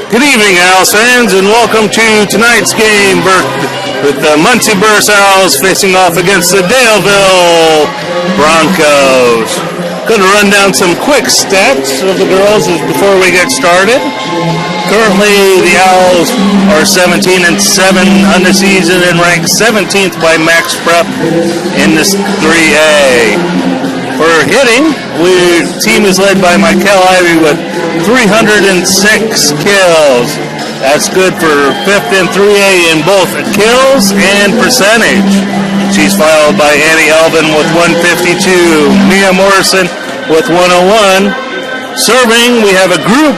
Good evening, Owls fans, and welcome to tonight's game with the Muncie Burris Owls facing off against the Daleville Broncos. Going to run down some quick stats of the girls before we get started. Currently, the Owls are 17-7 on the season and ranked 17th by Max Prep in this 3A. For hitting, the team is led by Michael Ivy with 306 kills. That's good for 5th in 3A in both kills and percentage. She's followed by Annie Elvin with 152, Mia Morrison with 101. Serving, we have a group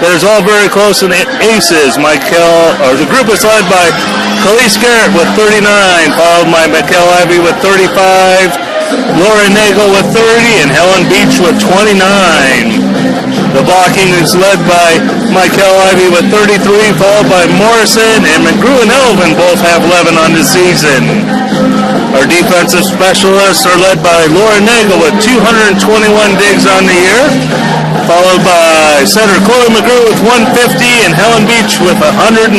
that is all very close in aces. The group is led by Khalees Garrett with 39, followed by Michael Ivy with 35. Laura Nagel with 30 and Helen Beach with 29. The blocking is led by Michael Ivy with 33, followed by Morrison, and McGrew and Elvin both have 11 on the season. Our defensive specialists are led by Laura Nagel with 221 digs on the year, followed by center Chloe McGrew with 150 and Helen Beach with 104.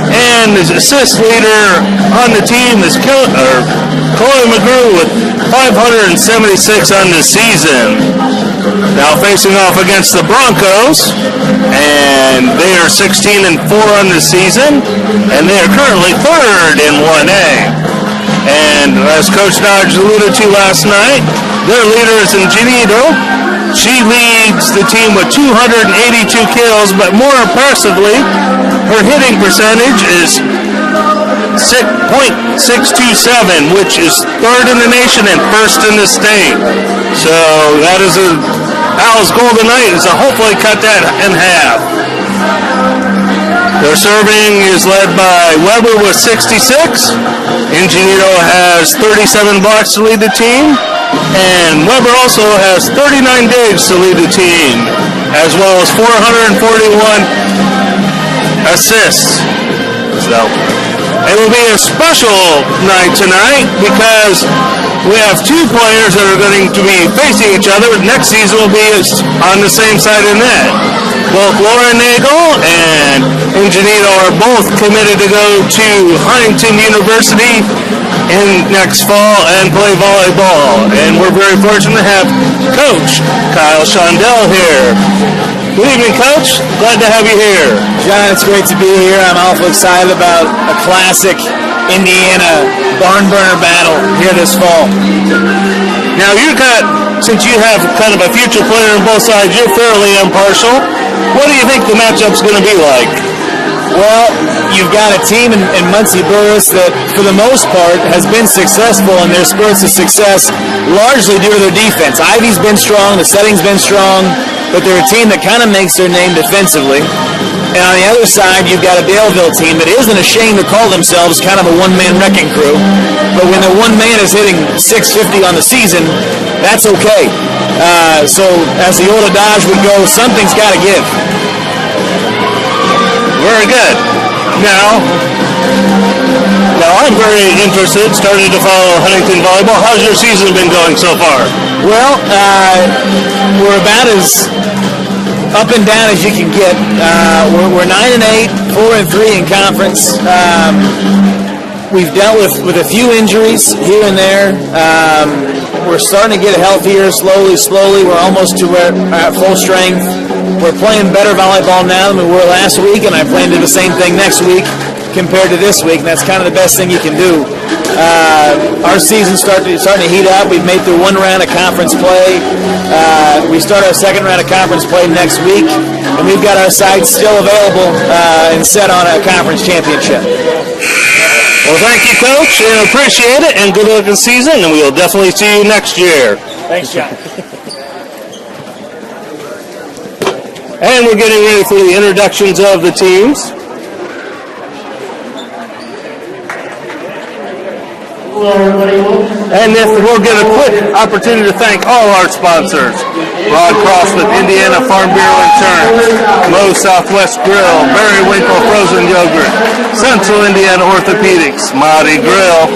And his assist leader on the team is Chloe McGrew with 576 on the season. Now facing off against the Broncos, and they are 16-4 on the season, and they are currently 3rd in 1A. And as Coach Dodge alluded to last night, their leader is Ingenito. She leads the team with 282 kills, but more impressively, her hitting percentage is 6.627, which is 3rd in the nation and 1st in the state. So that is Owls' goal tonight, is to hopefully cut that in half. Their serving is led by Weber with 66. Ingenito has 37 blocks to lead the team. And Weber also has 39 digs to lead the team, as well as 441 assists. So it will be a special night tonight because we have 2 players that are going to be facing each other. Next season will be on the same side of the net. Both Laura Nagel and Ingenito are both committed to go to Huntington University in next fall and play volleyball. And we're very fortunate to have Coach Kyle Shondell here. Good evening, Coach. Glad to have you here. John, it's great to be here. I'm awful excited about a classic Indiana barn burner battle here this fall. Now, since you have kind of a future player on both sides, you're fairly impartial. What do you think the matchup's going to be like? Well, you've got a team in Muncie Burris that, for the most part, has been successful in their spurts of success, largely due to their defense. Ivy's been strong, the setting's been strong, but they're a team that kind of makes their name defensively. And on the other side, you've got a Daleville team that isn't ashamed to call themselves kind of a one-man wrecking crew. But when the one man is hitting 650 on the season, that's okay. So as the old adage would go, something's got to give. Very good. Now I'm very interested, starting to follow Huntington volleyball. How's your season been going so far? Well, we're about as up and down as you can get. We're 9-8, 4-3 in conference. We've dealt with a few injuries here and there. We're starting to get healthier slowly. We're almost to at full strength. We're playing better volleyball now than we were last week, and I plan to do the same thing next week compared to this week, and that's kind of the best thing you can do. Our season's starting to heat up. We've made through 1 round of conference play. We start our 2nd round of conference play next week, and we've got our sights still available and set on a conference championship. Well, thank you, Coach, and appreciate it, and good luck this season, and we will definitely see you next year. Thanks, John. And we're getting ready for the introductions of the teams. Hello, everybody. And we'll get a quick opportunity to thank all our sponsors. Rod Cross with Indiana Farm Bureau Insurance, Moe's Southwest Grill, Barry Winkle Frozen Yogurt, Central Indiana Orthopedics, Marty Grill,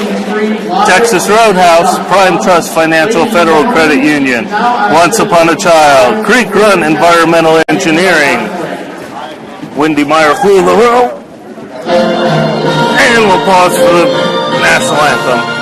Texas Roadhouse, Prime Trust Financial Federal Credit Union, Once Upon a Child, Creek Run Environmental Engineering, Wendy Meyer through the row. And we'll pause for the national anthem.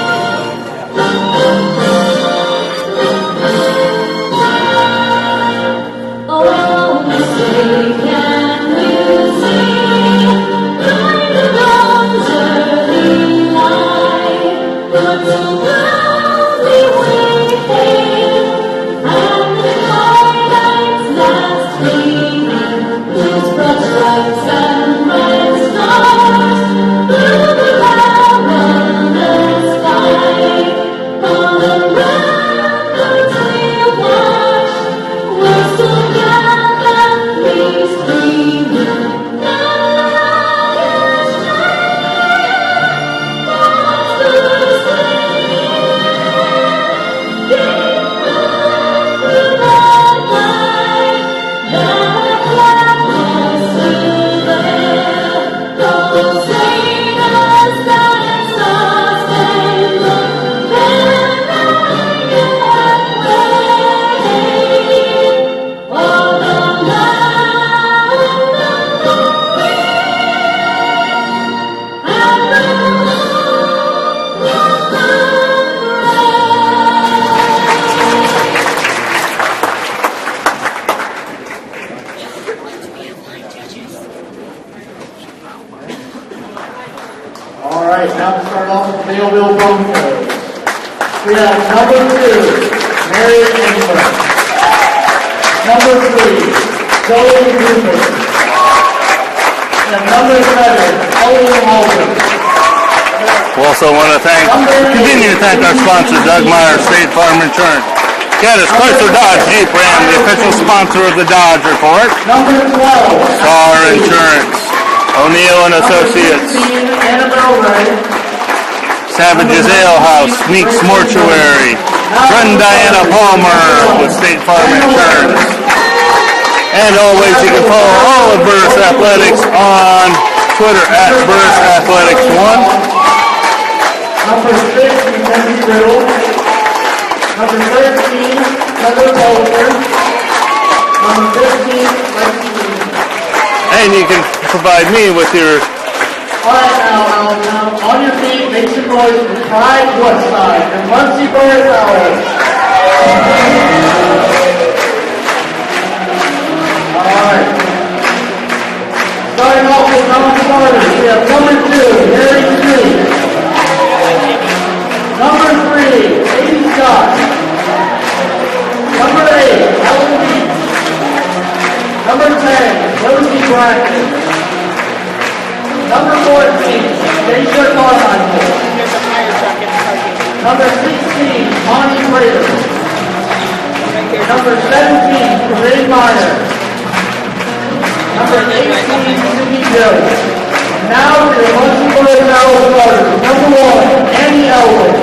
Now to start off with the Daleville Broncos. We have number 2, Mary Engler. Number 3, Zoe Rupert. And number 7, Ollie Halter. We also want to continue to thank our sponsor, Doug Meyer, State Farm Insurance. Gaddis Chrysler Dodge Jeep Ram, the official sponsor of the Dodge Report. Number 12, Star Insurance. O'Neill and Associates. Savage's Ale House, Meeks Mortuary. Friend Diana Palmer with State Farm Insurance. And always you can follow all of Burris Athletics on Twitter at Burris Athletics 1. Number 6, Mackenzie Riddle. Number 13, Heather Bolter. Number 15, Lexi. And you can provide me with your... All right, now, on your feet, make some noise for Pride Westside and Muncie Burris Owls. All right. Starting off with non-starters, we have number 2, Mary Street. Number 3, Katie Scott. Number 8, Ellen Lee. Number 10, Rosie Bracken. Number 14, Deja Carmichael. Number 16, Monty Prater. Number 17, Corinne Meyer. Number 18, Cindy Jones. Now to the Muncie Burris Owls starters. Number 1, Annie Elwood.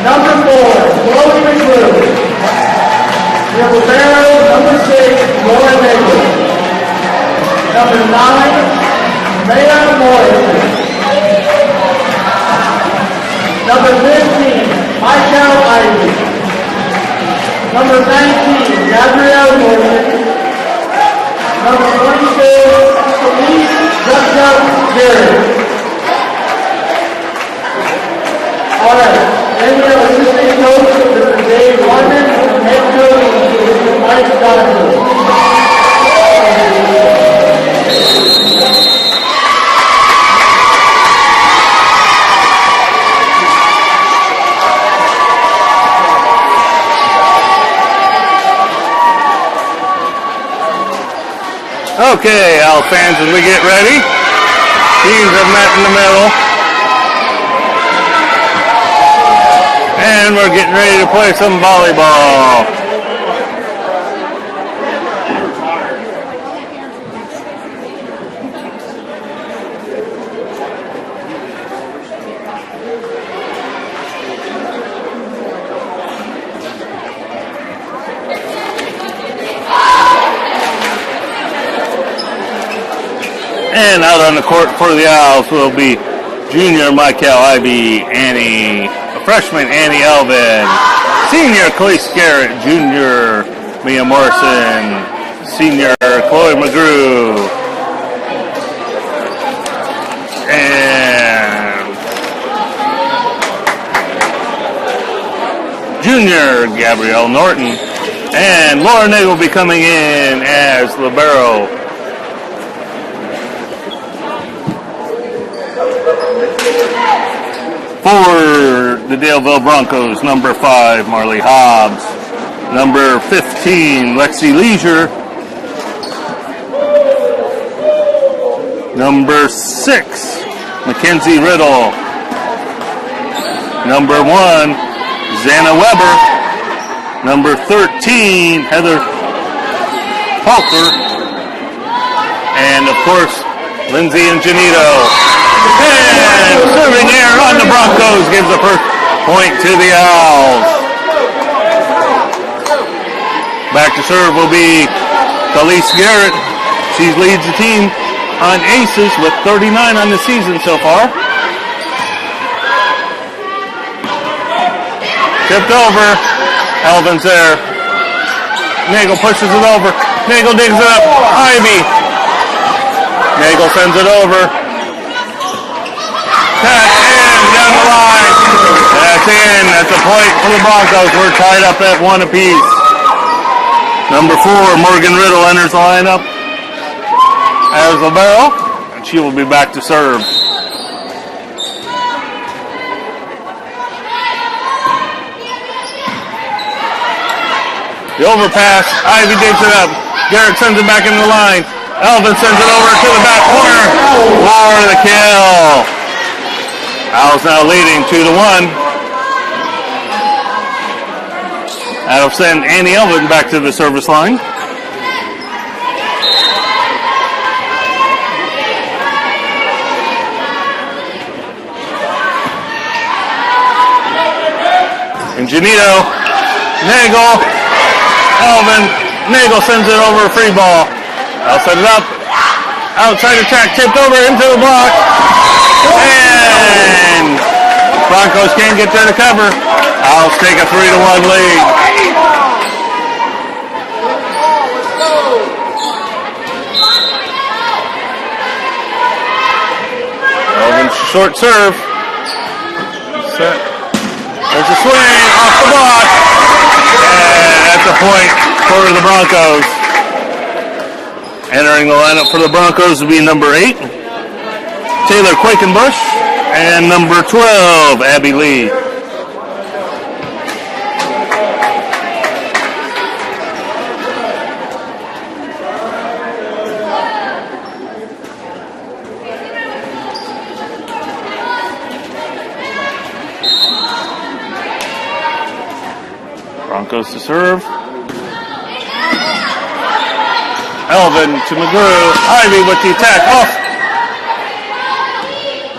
Number 4, Chloe McGrew. Number 6, Laura Nichols. Number 9, Maya Morrison. Number 15, Michael Ivey. Number 19, Gabrielle Morrison. Number 22, Elise Justin Jerry. All right, then we have assistant coach, Mr. Dave London, and head coach, Mr. Mike Donovan. Okay, Owl fans, as we get ready, teams have met in the middle. And we're getting ready to play some volleyball. And out on the court for the Owls will be junior Michael Ivey, freshman Annie Elvin, senior Khalees Garrett, junior Mia Morrison, senior Chloe McGrew. And junior Gabrielle Norton. And Laura Nagel will be coming in as libero. For the Daleville Broncos, number 5, Marley Hobbs. Number 15, Lexi Leisure. Number 6, Mackenzie Riddle. Number 1, Xana Weber. Number 13, Heather Halker. And, of course, Lindsay Ingenito. And serving here on the Broncos gives the first point to the Owls. Back to serve will be Khalees Garrett. She leads the team on aces with 39 on the season so far. Tipped over. Elvin's there. Nagel pushes it over. Nagel digs it up. Ivy. Nagel sends it over. Tap in down the line. That's in. That's a point for the Broncos. We're tied up at 1 apiece. Number 4, Morgan Riddle enters the lineup as libero, and she will be back to serve. The overpass. Ivy digs it up. Garrett sends it back into the line. Elvin sends it over to the back corner for the kill. Owls now leading 2-1. That'll send Annie Elvin back to the service line. Ingenito, Nagel, Elvin, Nagel sends it over, free ball. I'll set it up. Outside attack, tipped over into the block. And Broncos can't get there to cover. Owls take a 3-1 lead. Elvin's short serve. Set. There's a swing off the block. And that's a point for the Broncos. Entering the lineup for the Broncos will be number 8, Taylor Quakenbush, and number 12, Abby Lee. Broncos to serve. Elvin to McGrew. Ivy with the attack. Off.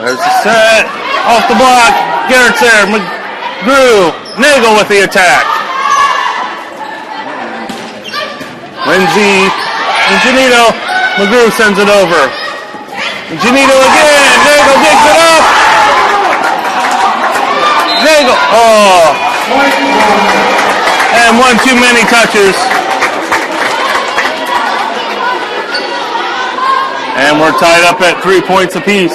There's the set. Off the block. Garrett's there. McGrew. Nagel with the attack. Lindsay Ingenito. McGrew sends it over. Ingenito again. Nagel digs it up. Nagel. Oh. And one too many touches. And we're tied up at 3 points apiece.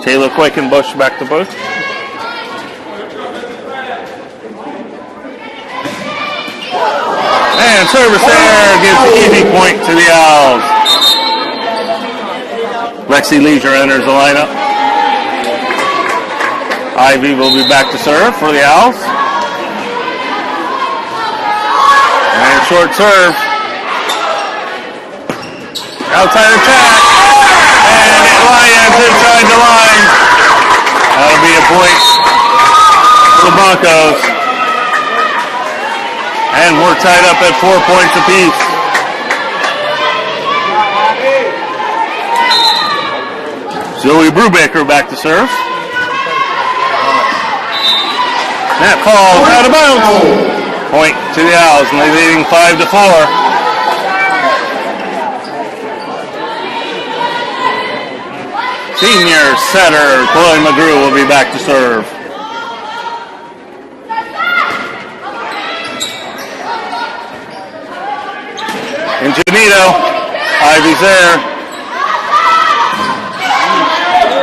Taylor Quakenbush back to Bush. And service there gives the easy point to the Owls. Lexi Leisure enters the lineup. Ivy will be back to serve for the Owls. And short serve. Outside attack. And it lands inside the line. That'll be a point for the Broncos. And we're tied up at 4 points apiece. Zoe Brubaker back to serve. That falls out of bounds. Point to the Owls, and they're leading 5-4. Senior setter Chloe McGrew will be back to serve. Ingenito. Ivy's there.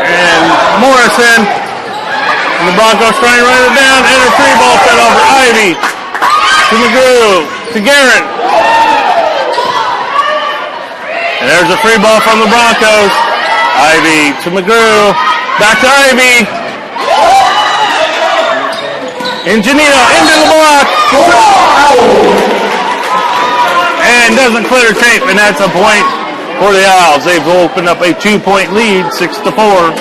And Morrison. And the Broncos trying to run it down. And a free ball set over Ivy. To McGrew. To Garrett. And there's a free ball from the Broncos. Ivy to McGrew. Back to Ivy. Ingenito into the block. And doesn't clear tape, and that's a point for the Owls. They've opened up a 2-point lead, 6-4.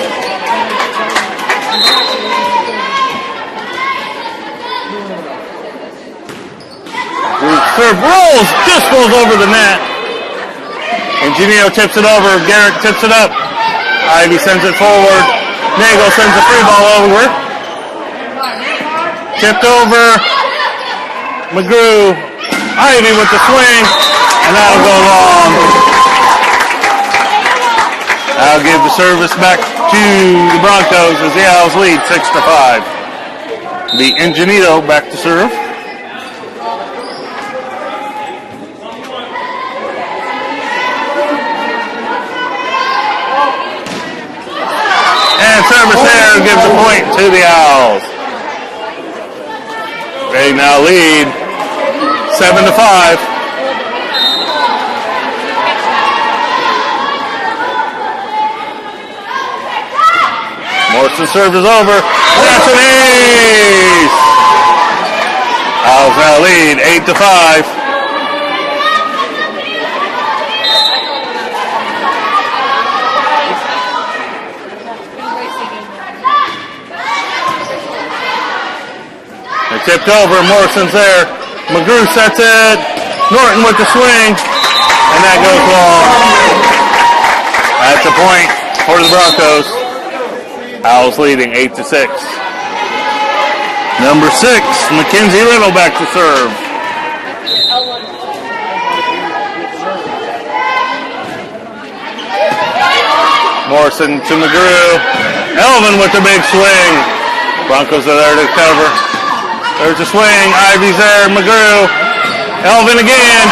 Serve rolls, just goes over the net. Ingenito tips it over. Garrett tips it up. Ivy sends it forward. Nagel sends a free ball over. Tipped over. McGrew. Ivy with the swing. And that'll go long. I'll give the service back to the Broncos as the Owls lead 6-5. The Ingenito back to serve. And service there gives a point to the Owls. They now lead 7-5. Morrison serve is over. That's an ace! Owls now lead 8-5. Tipped over, Morrison's there. McGrew sets it. Norton with the swing. And that goes long. That's a point for the Broncos. Owls leading 8-6. Number 6, Mackenzie Riddle back to serve. Morrison to McGrew. Elvin with the big swing. Broncos are there to cover. There's a swing. Ivy's there. McGrew. Elvin again.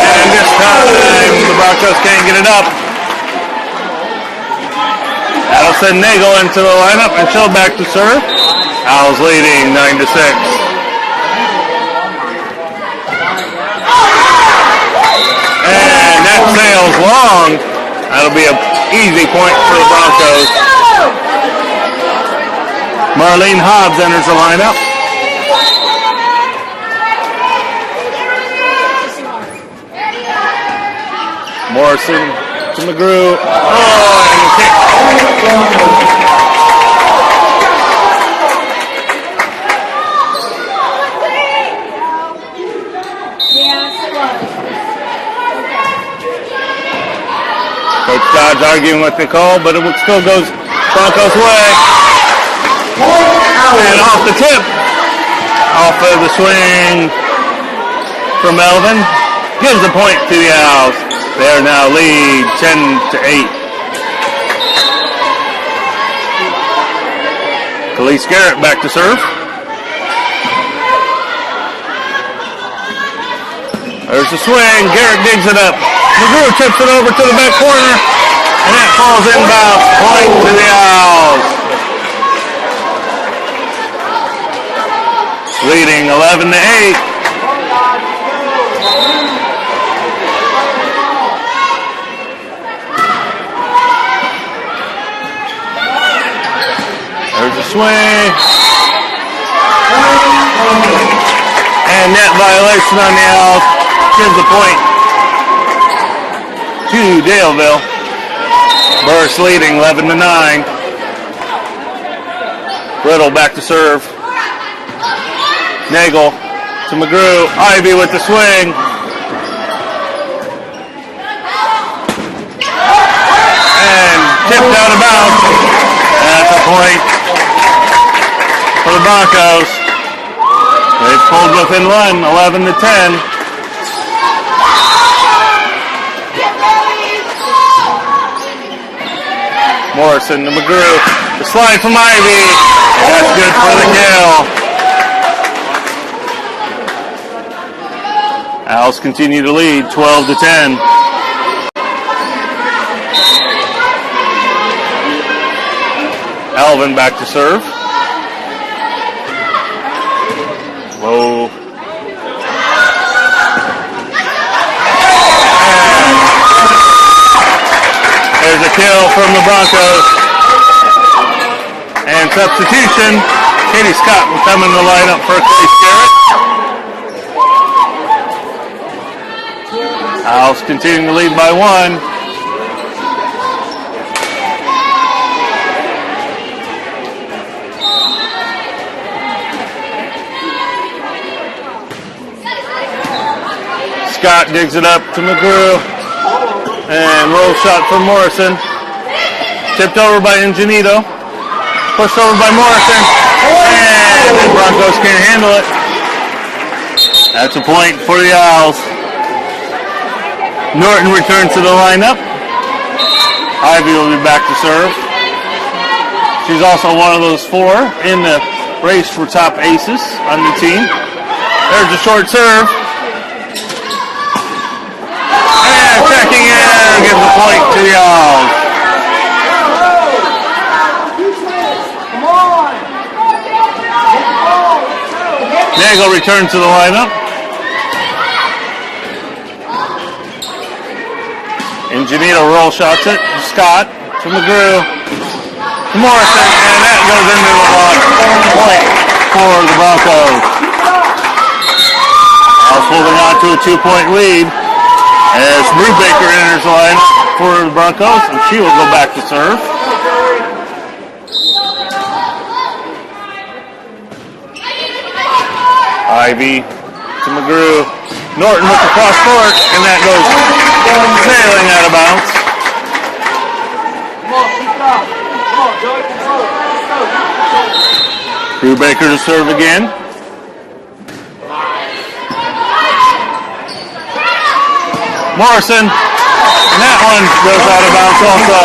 And this time the Broncos can't get it up. That'll send Nagel into the lineup and she'll back to serve. Owls leading 9-6. And that sails long. That'll be an easy point for the Broncos. Marlene Hobbs enters the lineup. Morrison to McGrew. Oh, and a kick. Coach Dodge arguing with the call, but it still goes Broncos' way. And off the tip. Off of the swing from Melvin. Gives the point to the Owls. They are now lead 10-8. Khalees Garrett back to serve. There's the swing. Garrett digs it up. McGrew tips it over to the back corner. And that falls inbound. Point to the Owls. Leading 11-8. There's a swing. And net violation on the Owls. Gives the point to Daleville. Burris leading 11-9. Riddle back to serve. Nagel to McGrew. Ivy with the swing. And tipped out of bounds. And that's a point for the Broncos. They've pulled within one, 11-10. Morrison to McGrew. The slide from Ivy. And that's good for the kill. Owls continue to lead 12-10. Alvin back to serve. Low. There's a kill from the Broncos. And substitution. Katie Scott will come in the lineup for Case Garrett. Owls continuing to lead by 1. Scott digs it up to McGrew. And roll shot from Morrison. Tipped over by Ingenito. Pushed over by Morrison. And the Broncos can't handle it. That's a point for the Owls. Norton returns to the lineup. Ivy will be back to serve. She's also one of those 4 in the race for top aces on the team. There's a short serve. And checking in gives a point to the Owls. Nagel returns to the lineup. Ingenito roll shots it. Scott to McGrew. To Morrison, and that goes into the block. Point for the Broncos. Owls holding on to a 2-point lead as Brubaker enters the lineup for the Broncos, and she will go back to serve. Ivy to McGrew. Norton with the cross court, and that goes sailing out of bounds. Brubaker to serve again. Morrison, and that one goes out of bounds also.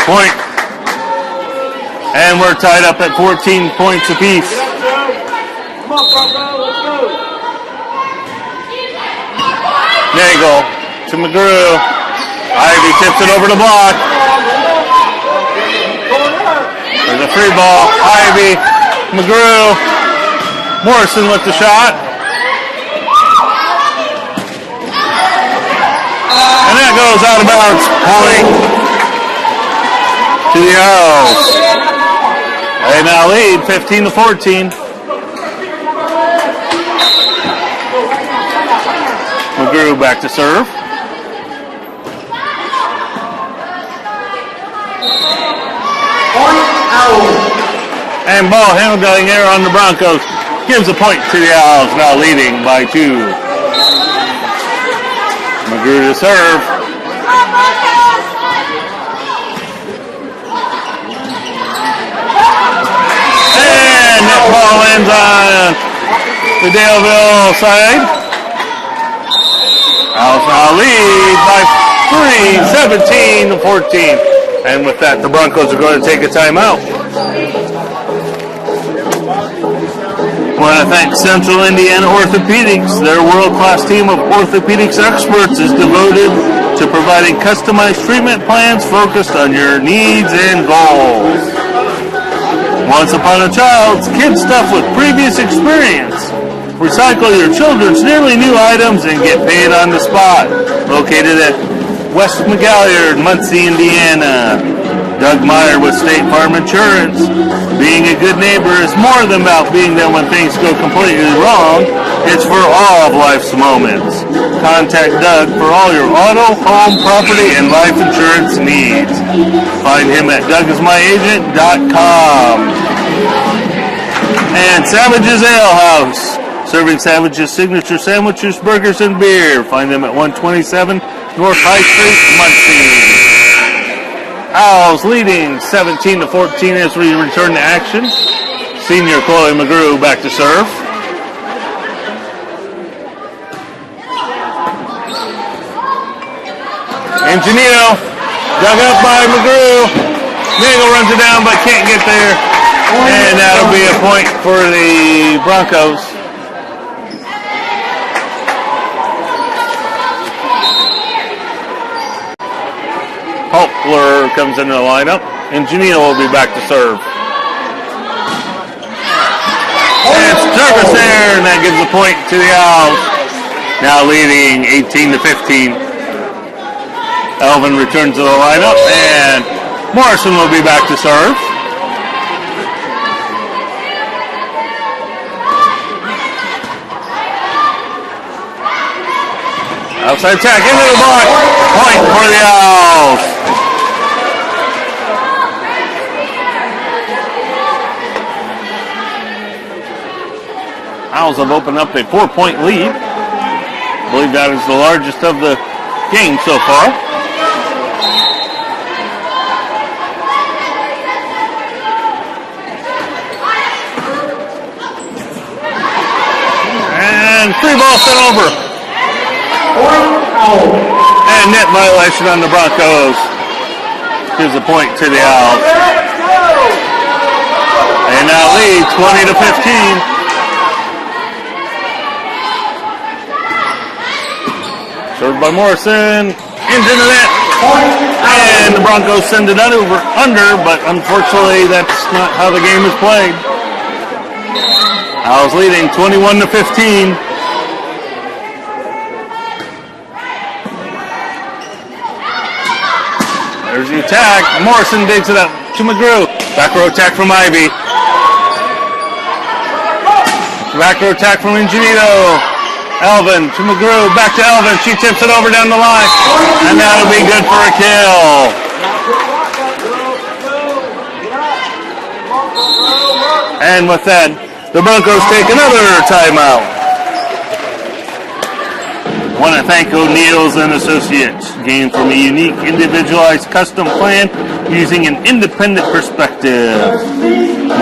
Point. And we're tied up at 14 points apiece. Nagel to McGrew. Ivy tips it over the block. There's a free ball. Ivy, McGrew. Morrison with the shot. And that goes out of bounds. Point to the Owls. They now lead 15-14. McGrew back to serve. And ball handling here on the Broncos gives a point to the Owls, now leading by 2. McGrew to serve. And that ball lands on the Daleville side. Owls now lead by 3, 17-14. And with that, the Broncos are going to take a timeout. I want to thank Central Indiana Orthopedics. Their world-class team of orthopedics experts is devoted to providing customized treatment plans focused on your needs and goals. Once upon a child, kid stuff with previous experience. Recycle your children's nearly new items and get paid on the spot. Located at West McGalliard, Muncie, Indiana. Doug Meyer with State Farm Insurance. Being a good neighbor is more than about being there when things go completely wrong. It's for all of life's moments. Contact Doug for all your auto, home, property, and life insurance needs. Find him at DougIsMyAgent.com. And Savage's Ale House. Serving Savage's signature sandwiches, burgers, and beer. Find them at 127 North High Street, Muncie. Owls leading 17-14 as we return to action. Senior Chloe McGrew back to serve. Ingenito dug up by McGrew. Nagel runs it down but can't get there. And that'll be a point for the Broncos. Hulkler comes into the lineup, and Janino will be back to serve. And service there, and that gives a point to the Owls. Now leading 18-15. Elvin returns to the lineup, and Morrison will be back to serve. Outside attack into the block. Point for the Owls. Owls have opened up a 4-point lead. I believe that is the largest of the game so far. And free ball sent over. And net violation on the Broncos. Gives a point to the Owls. And now lead 20-15. Served by Morrison. Into the net. And the Broncos send it under, but unfortunately that's not how the game is played. Owls leading 21-15. There's the attack. Morrison digs it up to McGrew. Back row attack from Ivy. Back row attack from Ingenito. Elvin to McGrew. Back to Elvin. She tips it over down the line. And that'll be good for a kill. And with that, the Broncos take another timeout. I want to thank O'Neill's and Associates. Gained from a unique, individualized custom plan using an independent perspective.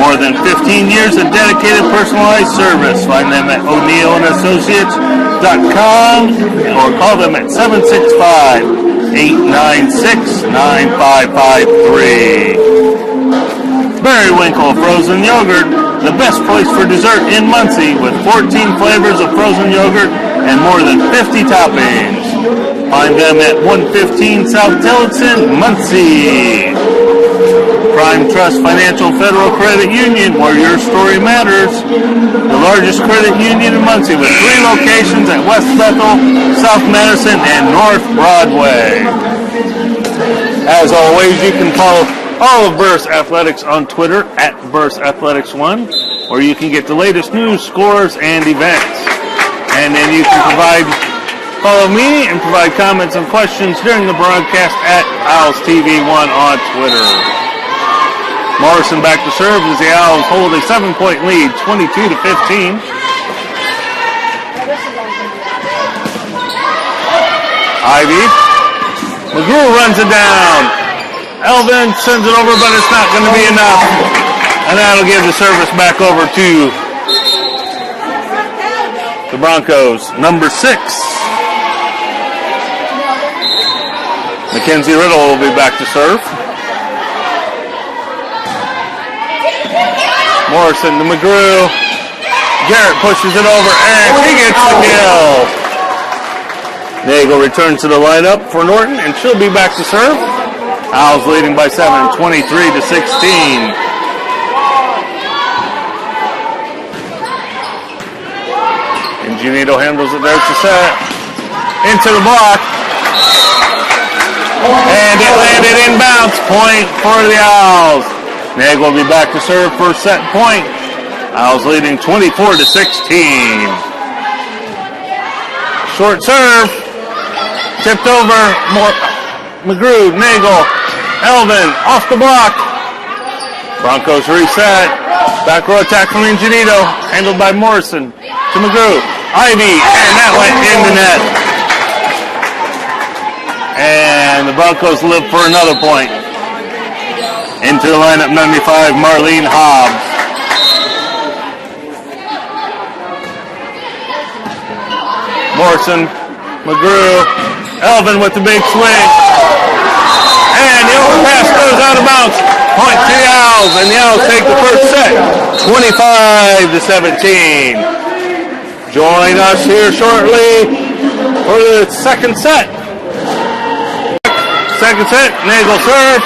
More than 15 years of dedicated personalized service. Find them at o'neillandassociates.com or call them at 765-896-9553. Berrywinkle Frozen Yogurt, the best place for dessert in Muncie with 14 flavors of frozen yogurt and more than 50 toppings. Find them at 115 South Tillotson, Muncie. Prime Trust Financial Federal Credit Union, where your story matters. The largest credit union in Muncie with 3 locations at West Bethel, South Madison, and North Broadway. As always, you can follow all of Burris Athletics on Twitter at Burris Athletics 1, or you can get the latest news, scores, and events. And then you can follow me and provide comments and questions during the broadcast at Owls TV 1 on Twitter. Morrison back to serve as the Owls hold a 7-point lead, 22-15. Ivy. McGrew runs it down. Elvin sends it over, but it's not going to be enough. And that'll give the service back over to the Broncos. Number 6. Mackenzie Riddle will be back to serve. Morrison to McGrew. Garrett pushes it over, and he gets the kill. Nagel returns to the lineup for Norton, and she'll be back to serve. Owls leading by 7, 23-16. Ingenito handles it. There's the set. Into the block. And it landed inbounds. Point for the Owls. Nagel will be back to serve for set point. Owls leading 24-16. Short serve. Tipped over. McGrew, Nagel, Elvin, off the block. Broncos reset. Back row attack from Ingenito. Handled by Morrison to McGrew. Ivy, and that went in the net. And the Broncos live for another point. Into the lineup, 95, Marlene Hobbs. Morrison, McGrew, Elvin with the big swing. And the overpass goes out of bounds. Point to the Owls, and the Owls take the first set, 25-17. Join us here shortly for the second set. second set. Nagel serve.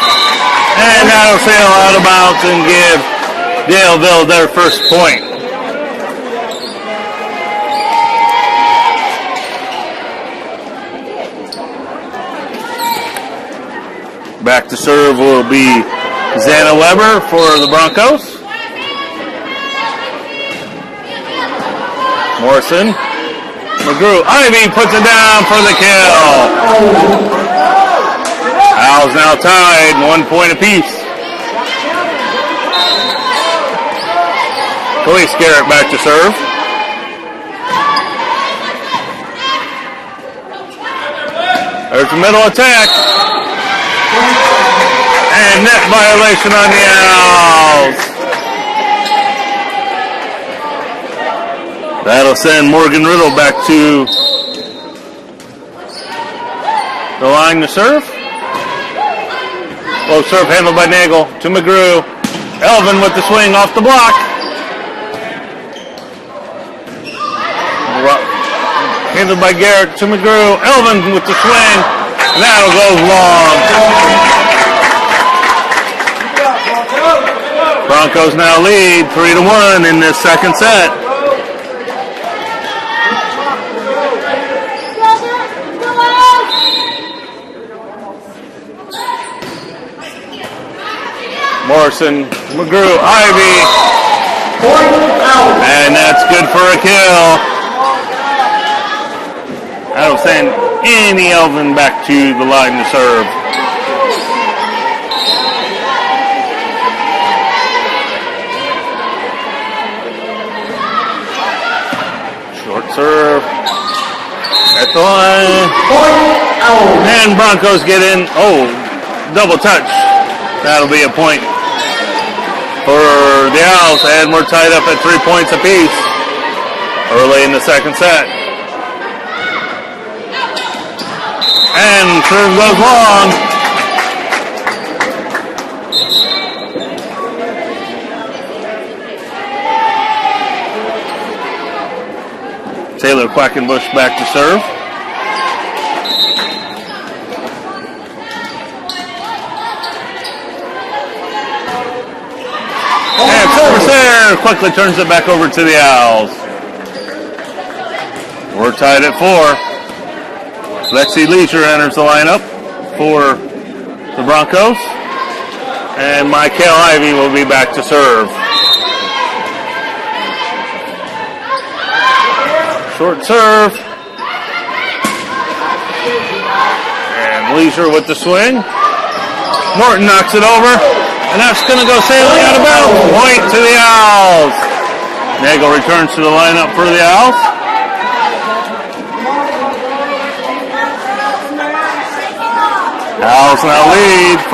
And that'll sail out of bounds and give Daleville their first point. Back to serve will be Xana Weber for the Broncos. Morrison. McGrew. Ivy puts it down for the kill. Owls now tied, 1 point apiece. Elise Garrett back to serve. There's the middle attack. And net violation on the Owls. That'll send Morgan Riddle back to the line to serve. Low serve handled by Nagel to McGrew. Elvin with the swing off the block. Handled by Garrett to McGrew. Elvin with the swing. And that'll go long. Broncos now lead 3-1 in this second set. Morrison, McGrew, Ivy. And that's good for a kill. That'll send Annie Elvin back to the line to serve. Short serve. At the line. And Broncos get in. Oh, double touch. That'll be a point for the Owls, and we're tied up at 3 points apiece early in the second set. And serve goes long. Taylor Quackenbush back to serve. And service there, quickly turns it back over to the Owls. We're tied at 4. Lexi Leisure enters the lineup for the Broncos. And Michael Ivy will be back to serve. Short serve. And Leisure with the swing. Morton knocks it over. And that's going to go sailing out of bounds. Point to the Owls. Nagel returns to the lineup for the Owls. Owls now lead 5-4.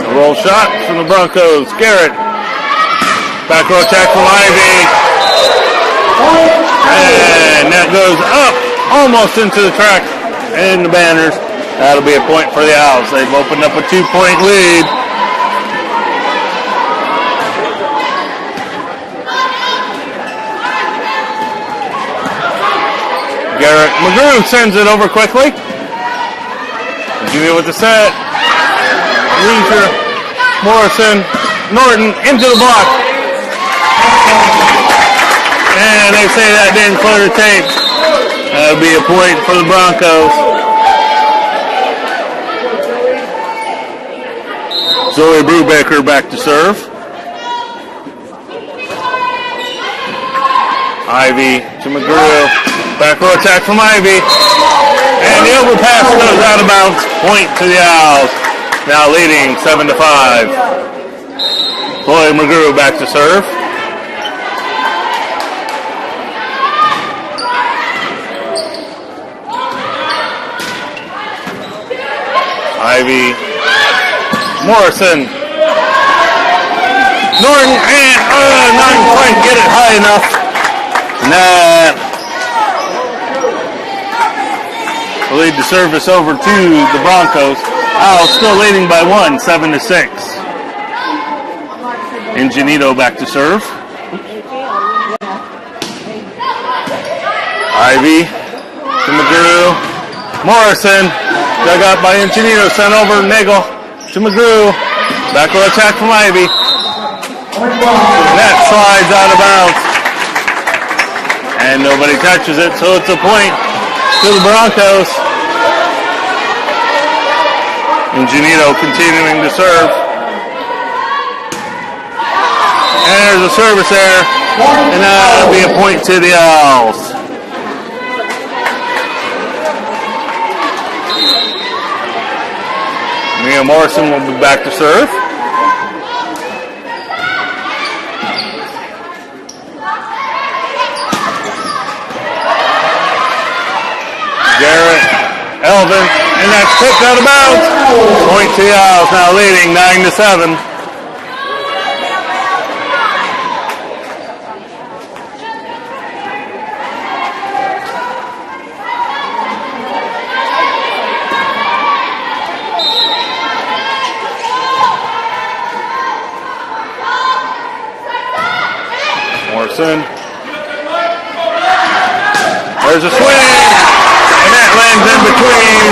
A roll shot from the Broncos. Garrett. Back row attack from Ivy. And that goes up almost into the track and the banners. That'll be a point for the Owls. They've opened up a 2-point lead. Garrett McGrew sends it over quickly. Virginia with the set. Leisure, Morrison, Norton into the block. And they say that didn't clear the tape. That'll be a point for the Broncos. Zoe Brubaker back to serve. Ivy to McGrew. Back row attack from Ivy. And the overpass goes out of bounds. Point to the Owls. Now leading 7-5. Chloe McGrew back to serve. Ivy, Morrison, Norton, and not quite get it high enough. Nah. We'll lead the service over to the Broncos. Owls still leading by 1, 7-6. Ingenito back to serve. Ivy to McGrew. Morrison, dug up by Ingenito, sent over Nagel to McGrew. Back row attack from Ivy. That slides out of bounds. And nobody touches it, so it's a point to the Broncos. Ingenito continuing to serve. And there's a service there. And that'll be a point to the Owls. Mia Morrison will be back to serve. Garrett, Elvin, and that's tipped out of bounds. Point to the Owls, now leading 9-7. Morrison. There's a swing. And that lands in between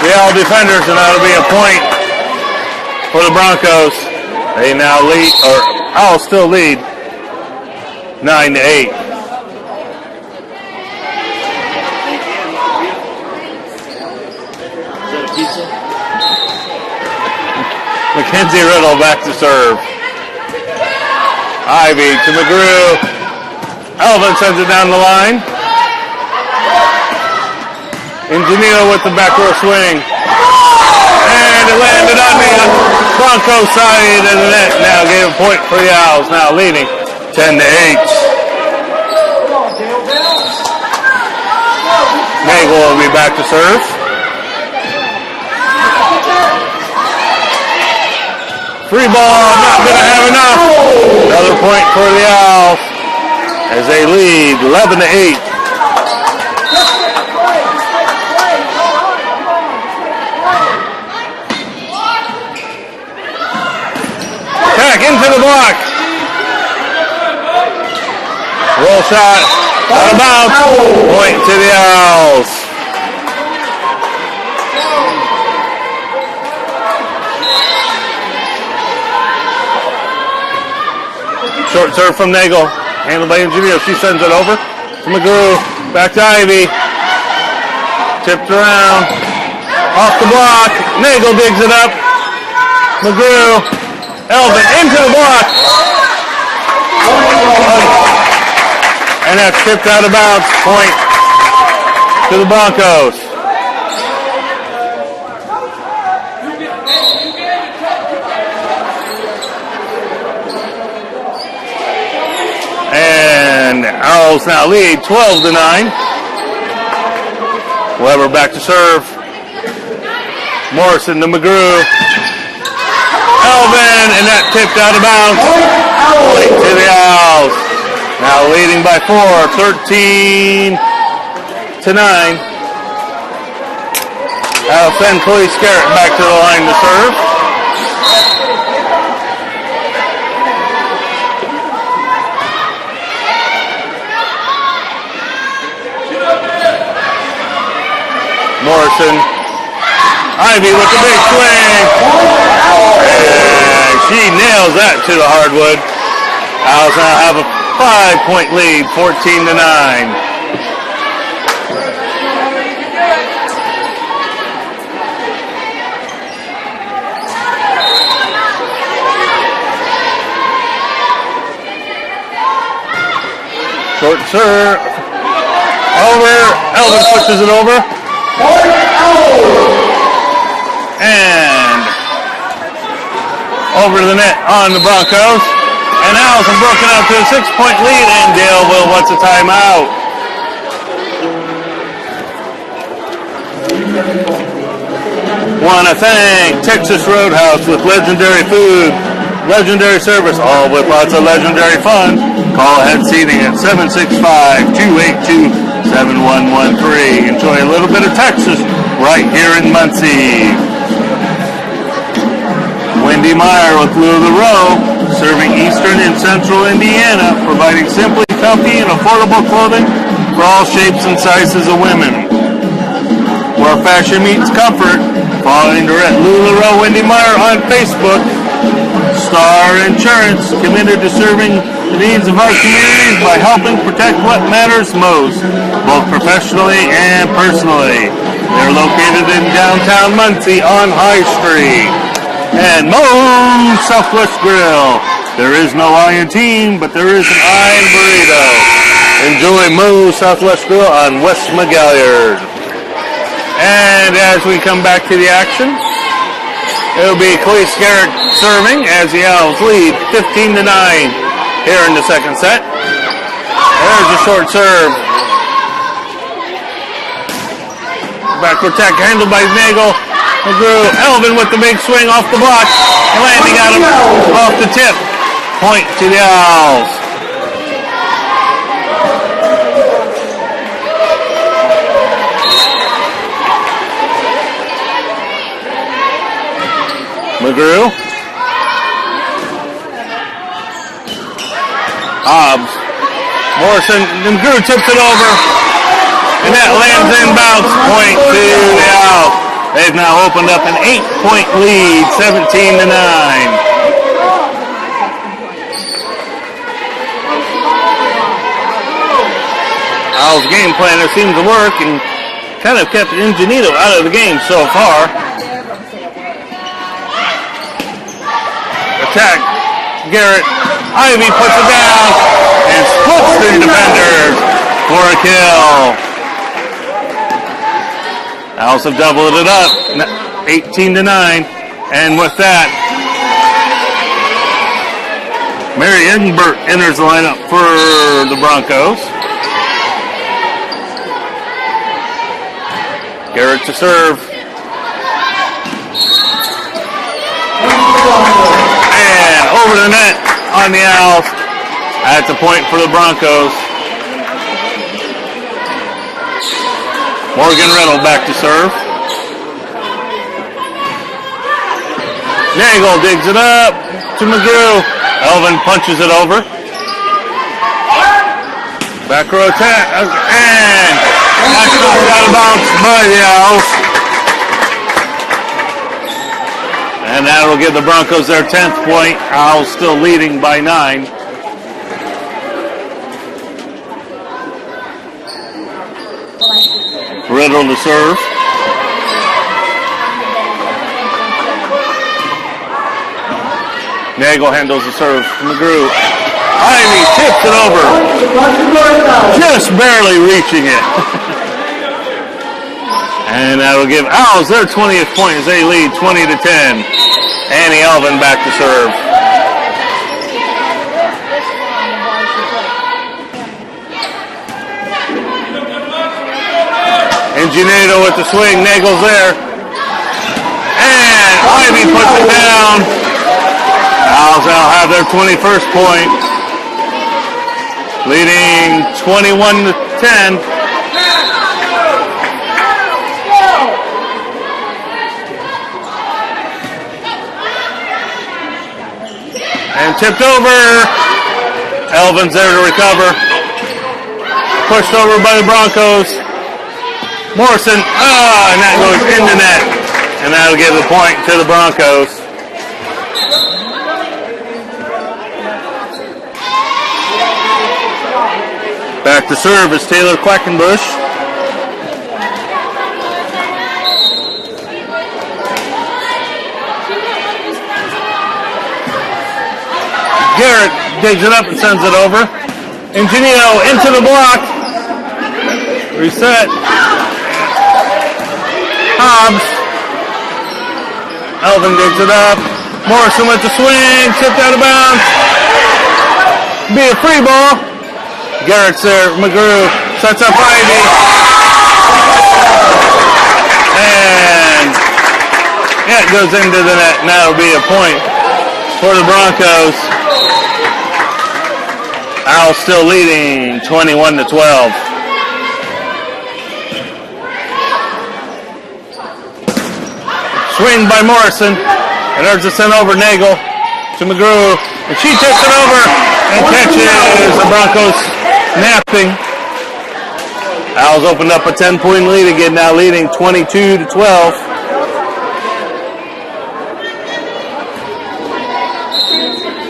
the Owl defenders, and that'll be a point for the Broncos. They now lead, or Owls still lead, 9-8. Mackenzie Riddle back to serve. Ivy to McGrew. Elvin sends it down the line. Ingenito with the back row swing. And it landed on the Broncos side of the net. Now gave a point for the Owls. Now leading 10-8. Nagel will be back to serve. Free ball, not going to have enough. Another point for the Owls as they lead 11-8. Back into the block. Roll shot, out of bounds. Point to the Owls. Short serve from Nagel. Handled by Ingenito. She sends it over to McGrew. Back to Ivy. Tipped around. Off the block. Nagel digs it up. McGrew. Elvin into the block. And that's tipped out of bounds. Point to the Broncos. And Owls now lead 12-9. Weber back to serve. Morrison to McGrew. Elvin, and that tipped out of bounds. Point to the Owls. Now leading by 4, 13-9. I'll send Chloe Scarrett back to the line to serve. Morrison. Ivy with the big swing. And she nails that to the hardwood. Owls now have a 5-point lead, 14-9. Short serve. Over. Elvin pushes it over. And over to the net on the Broncos. And Owls have broken out to a 6-point lead, and Daleville wants a timeout. Want to thank Texas Roadhouse with legendary food, legendary service, all with lots of legendary fun. Call ahead seating at 765-282-7113. Enjoy a little bit of Texas right here in Muncie. Wind Wendy Meyer with LuLaRoe, serving Eastern and Central Indiana, providing simply comfy and affordable clothing for all shapes and sizes of women. Where fashion meets comfort, following her at LuLaRoe Wendy Meyer on Facebook. Star Insurance, committed to serving the needs of our communities by helping protect what matters most, both professionally and personally. They're located in downtown Muncie on High Street. And Moe's Southwest Grill. There is no I in team, but there is an I in burrito. Enjoy Moe's Southwest Grill on West McGalliard. And as we come back to the action, it'll be Khalees Garrett serving as the Owls lead 15-9 here in the second set. There's a short serve. Backward attack handled by Nagel. McGrew, Elvin with the big swing off the block. Landing on him off the tip. Point to the Owls. McGrew. Hobbs. Morrison. McGrew tips it over. And that lands inbounds. Point to the Owls. They've now opened up an 8-point lead, 17-9. Owls game planner seems to work and kind of kept Ingenito out of the game so far. Attack. Garrett. Ivy puts it down and splits the defenders for a kill. Owls have doubled it up, 18-9, and with that, Mary Edinburgh enters the lineup for the Broncos. Garrett to serve. And over the net on the Owls. That's a point for the Broncos. Morgan Riddle back to serve. Nagel digs it up to McGrew. Elvin punches it over. Back row attack. And that's knocked out of bounds by the Owls. And that'll give the Broncos their 10th point. Owls still leading by 9. Riddle to serve. Nagel handles the serve to McGrew. Ivy tips it over. Just barely reaching it. And that'll give Owls their 20th point as they lead 20-10. Annie Elvin back to serve. Ingenito with the swing, Nagel's there. And Ivy puts it down. Owls now have their 21st point. Leading 21-10. And tipped over. Elvin's there to recover. Pushed over by the Broncos. Morrison, and that goes in the net. And that'll give the point to the Broncos. Back to serve is Taylor Quackenbush. Garrett digs it up and sends it over. Ingenito into the block. Reset. Hobbs. Elvin digs it up. Morrison with the swing. Tipped out of bounds. Be a free ball. Garrett's there. McGrew sets up Ivy. And it goes into the net. And that'll be a point for the Broncos. Owls still leading 21-12. Swing by Morrison. And there's a send over Nagel to McGrew. And she takes it over and catches the Broncos napping. Owls opened up a 10-point lead again, now leading 22-12.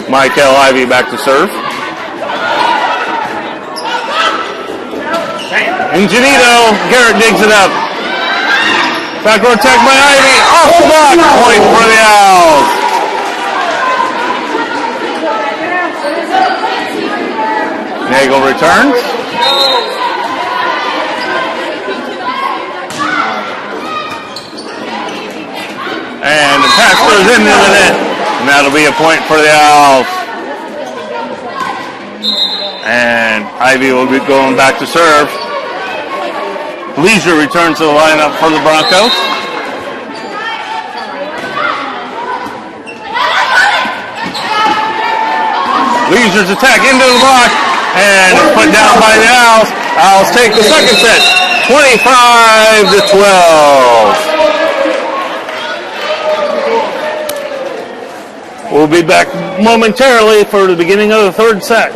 Michael Ivy back to serve. Ingenito, Garrett digs it up. Back row attack by Ivy, off the block, point for the Owls. Nagel returns. And the pass goes into the net. And that'll be a point for the Owls. And Ivy will be going back to serve. Leisure returns to the lineup for the Broncos. Leisure's attack into the block. And it's put down by the Owls. Owls take the second set. 25-12. We'll be back momentarily for the beginning of the third set.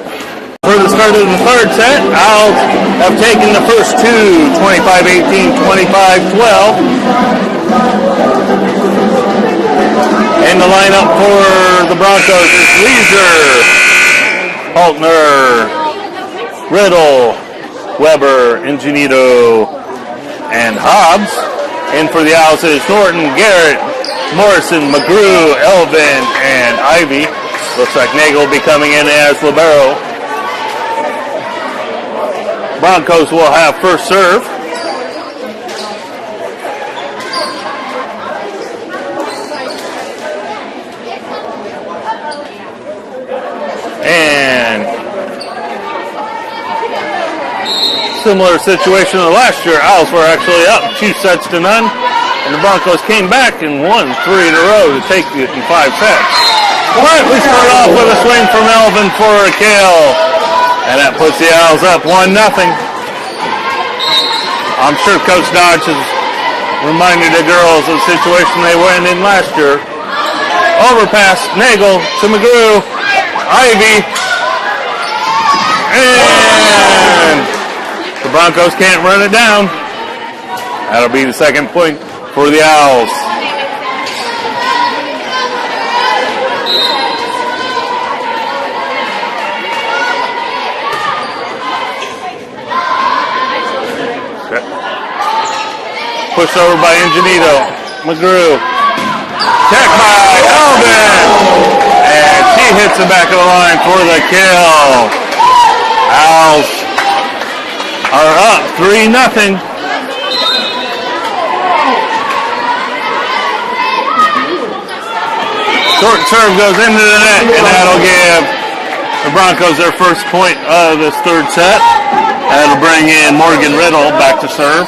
For the start of the third set, Owls have taken the first two, 25-18, 25-12. In the lineup for the Broncos is Leisure, Haltner, Riddle, Weber, Ingenito, and Hobbs. In for the Owls is Norton, Garrett, Morrison, McGrew, Elvin, and Ivy. Looks like Nagel will be coming in as libero. Broncos will have first serve. And similar situation to last year. Owls were actually up 2-0. And the Broncos came back and won 3 in a row to take it in 5 sets. But we start off with a swing from Elvin for a kill. And that puts the Owls up 1-0. I'm sure Coach Dodge has reminded the girls of the situation they went in last year. Overpass, Nagel to McGrew, Ivy. And the Broncos can't run it down. That'll be the second point for the Owls. Okay. Pushed over by Ingenito. McGrew. Check by Elvin. And she hits the back of the line for the kill. Owls are up 3-0. Short serve goes into the net, and that'll give the Broncos their first point of this third set. That'll bring in Morgan Riddle back to serve.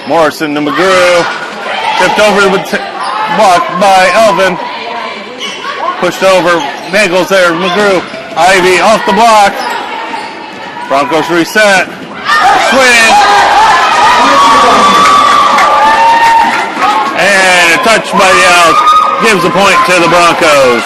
Morrison to McGrew. Tipped over with blocked by Elvin. Pushed over. Nagel's there. McGrew. Ivy off the block. Broncos reset. Swing. And a touch by the Owls gives the point to the Broncos.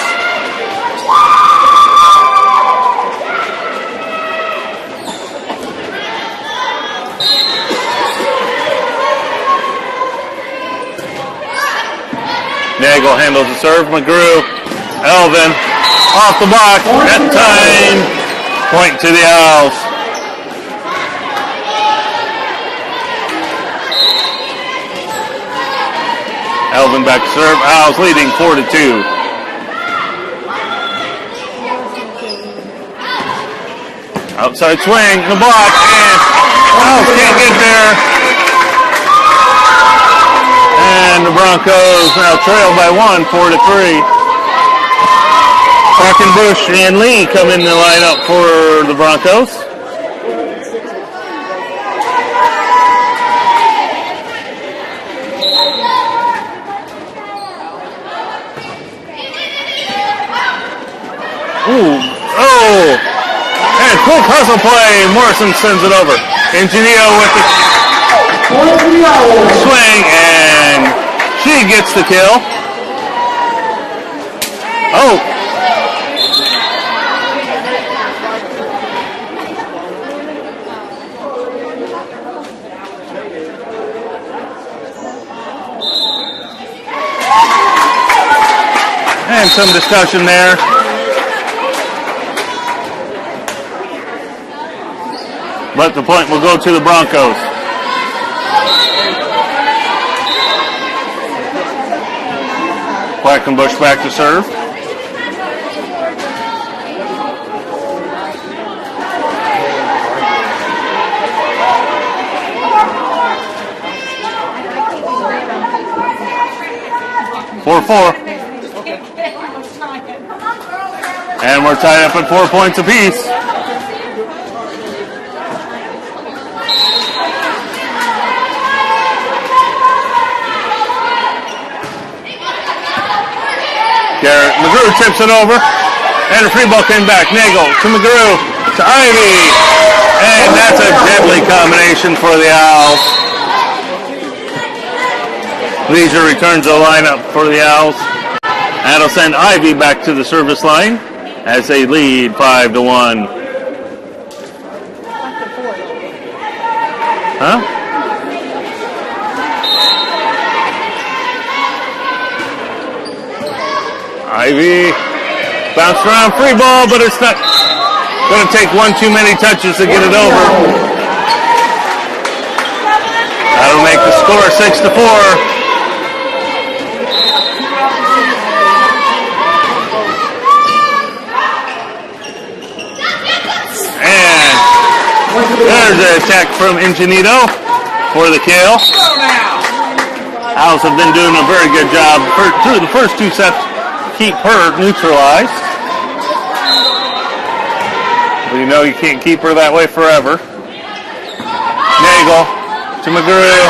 Nagel handles the serve. McGrew, Elvin, off the block. That time, point to the Owls. Elvin back to serve. Owls leading 4-2. Outside swing, the block, and Owls can't get there. And the Broncos now trail by 1, 4-3. Quackenbush and Lee come in the lineup for the Broncos. Ooh, oh, and quick hustle play. Morrison sends it over. Ingenito with the Point to the Owls. swing, and she gets the kill. Oh. And some discussion there. But the point will go to the Broncos. Quackenbush back to serve. Four. And we're tied up at 4 points apiece. Garrett McGrew tips it over. And a free ball came back. Nagel to McGrew to Ivy. And that's a deadly combination for the Owls. Leisure returns the lineup for the Owls. That'll send Ivy back to the service line as they lead 5-1. Huh? Ivy bounced around, free ball, but it's not going to take one too many touches to get it over. That'll make the score 6-4. There's an attack from Ingenito for the kill. Owls have been doing a very good job through the first two sets to keep her neutralized. But you know you can't keep her that way forever. Nagel to McGrew.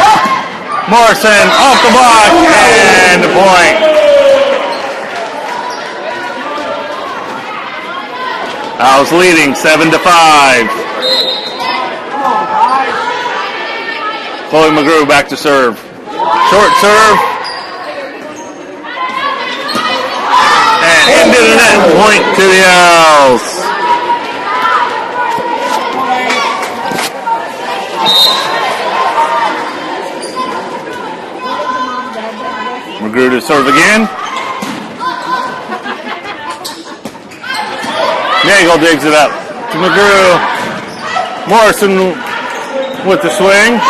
Morrison off the block and the point. Owls leading 7-5. Chloe McGrew back to serve. Short serve. And into the net. Point to the Owls. McGrew to serve again. Nagel digs it up to McGrew. Morrison with the swing.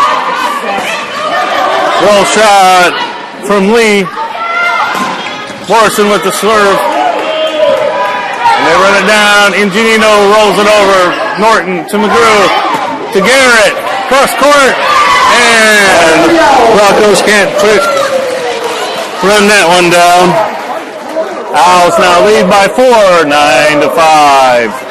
Roll shot from Lee. Morrison with the serve. And they run it down. Ingenito rolls it over. Norton to McGrew. To Garrett. Cross court. And the Broncos can't run that one down. Owls now lead by 4, 9-5.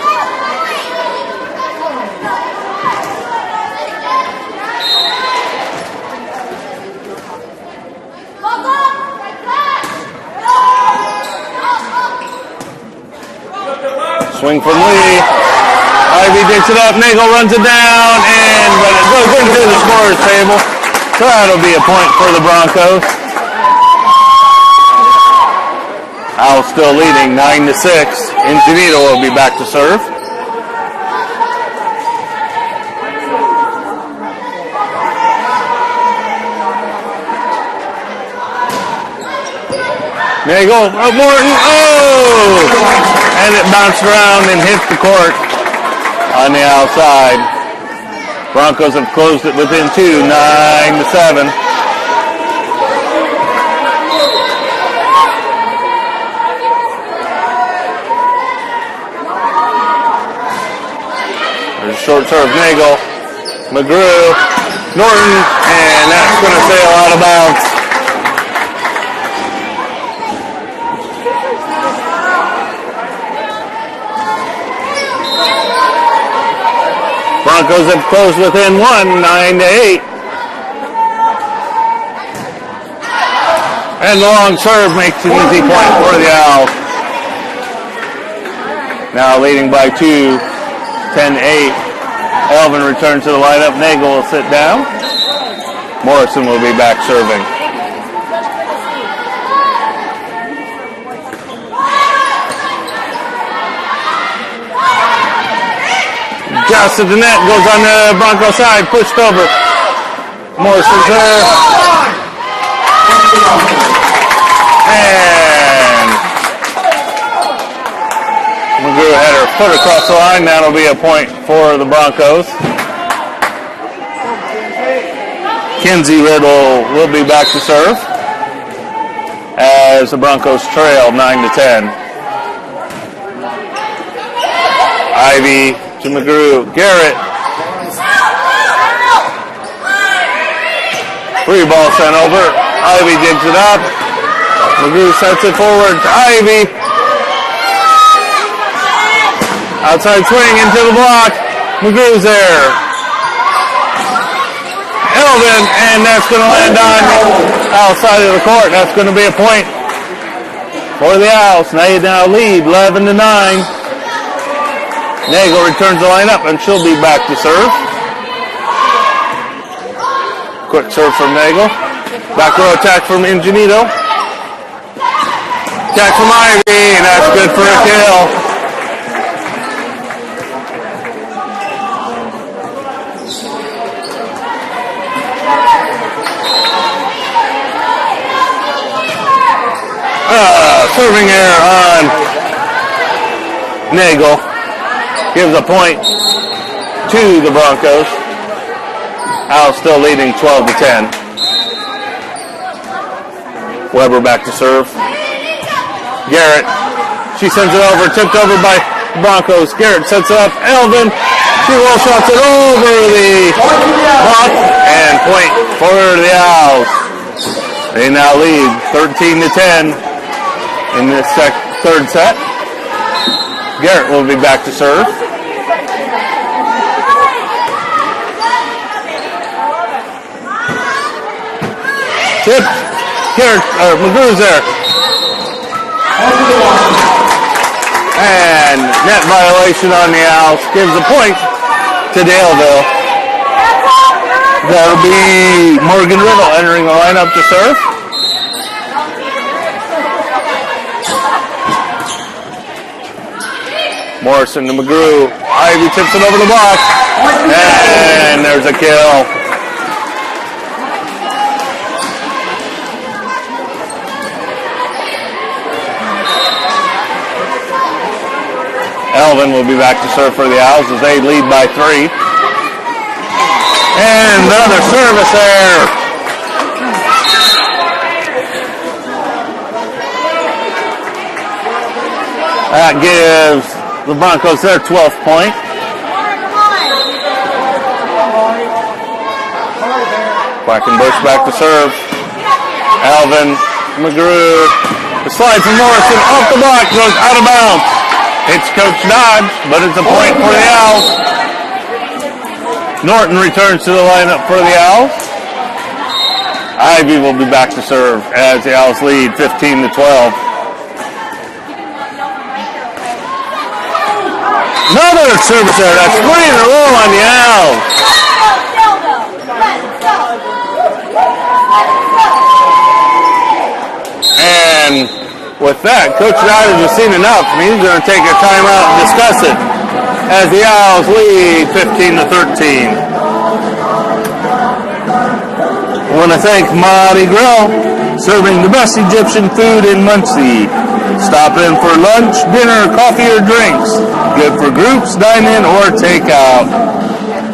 Swing from Lee. Ivy digs it up. Nagel runs it down, but it goes into the scorer's table. So that'll be a point for the Broncos. Owls still leading 9-6. Ingenito will be back to serve. Nagel, Morton, and it bounced around and hit the court on the outside. Broncos have closed it within 2, 9-7. There's a short serve, Nagel, McGrew, Norton, and that's going to sail out of bounds. Broncos have closed within 1, 9-8. And the long serve makes an easy point for the Owls. Now leading by 2, 10-8. Elvin returns to the lineup. Nagel will sit down. Morrison will be back serving. Just at the net, goes on the Bronco side, pushed over. Morrison's there. And McGrew had her foot across the line. That'll be a point for the Broncos. Kinsey Riddle will be back to serve as the Broncos trail 9-10. Ivy to McGrew. Garrett. Free ball sent over. Ivy digs it up. McGrew sets it forward to Ivy. Outside swing into the block. McGrew's there. Elvin, and that's going to land on outside of the court. That's going to be a point for the Owls. They now lead 11-9. Nagel returns the lineup, and she'll be back to serve. Quick serve from Nagel. Back row attack from Ingenito. Attack from Ivy, and that's good for a kill. Serving error on Nagel. Gives a point to the Broncos. Owls still leading 12-10. Weber back to serve. Garrett. She sends it over. Tipped over by Broncos. Garrett sets it up. Elvin. She roll shots it over the block. And point for the Owls. They now lead 13-10. In this third set. Garrett will be back to serve. Tip. Garrett, McGrew's there. And net violation on the Owls gives a point to Daleville. That'll be Morgan Riddle entering the lineup to serve. Morrison to McGrew. Ivy tips it over the block. And there's a kill. Elvin will be back to serve for the Owls as they lead by 3. And another service there. That gives the Broncos their 12th point. Quackenbush back to serve. Alvin, McGrew. The slide from Morrison off the block, goes out of bounds. It's Coach Dodge, but it's a point for the Owls. Norton returns to the lineup for the Owls. Ivy will be back to serve as the Owls lead 15-12. Another service there. That's 3 in a row on the Owls. And with that, Coach Dodge has seen enough. He's going to take a timeout and discuss it as the Owls lead 15-13. I want to thank Mardi Gras, serving the best Egyptian food in Muncie. Stop in for lunch, dinner, coffee, or drinks. Good for groups, dine-in, or take-out.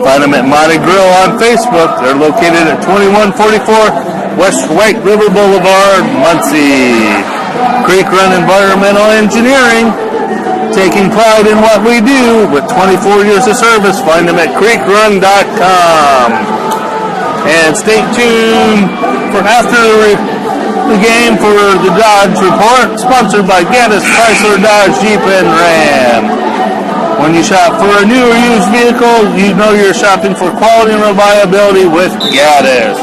Find them at Mardi Gras on Facebook. They're located at 2144 West White River Boulevard, Muncie. Creek Run Environmental Engineering, taking pride in what we do with 24 years of service. Find them at creekrun.com. And stay tuned for after the game for the Dodge Report, sponsored by Gaddis Chrysler Dodge Jeep and Ram. When you shop for a new or used vehicle, you know you're shopping for quality and reliability with Gaddis.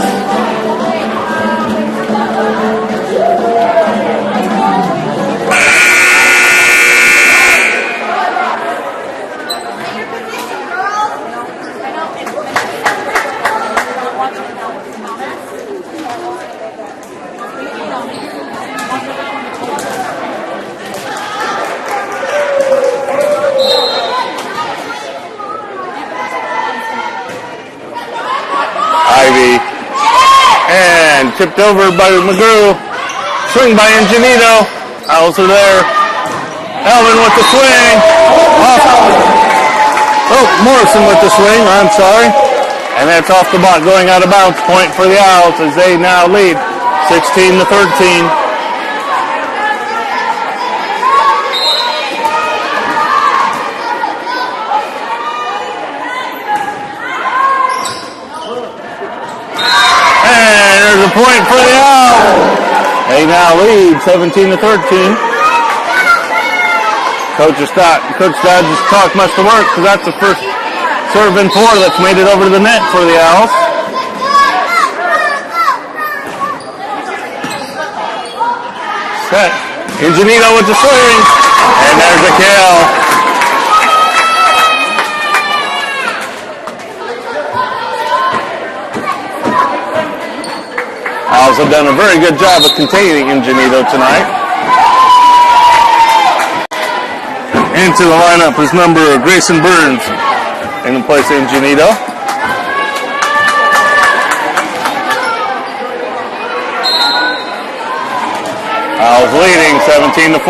And tipped over by McGrew. Swing by Ingenito. Owls are there. Elvin with the swing. Morrison with the swing. I'm sorry. And that's off the block, going out of bounds. Point for the Owls as they now lead 16-13. And there's a point for the Owls. They now lead 17-13. Coach Dodge's clock must have worked because that's the first serve and 4 that's made it over to the net for the Owls. Set. Ingenito with the swing. And there's a kill. Owls have done a very good job of containing Ingenito tonight. Into the lineup is number Grayson Burns in place of Ingenito. Owls leading 17-14.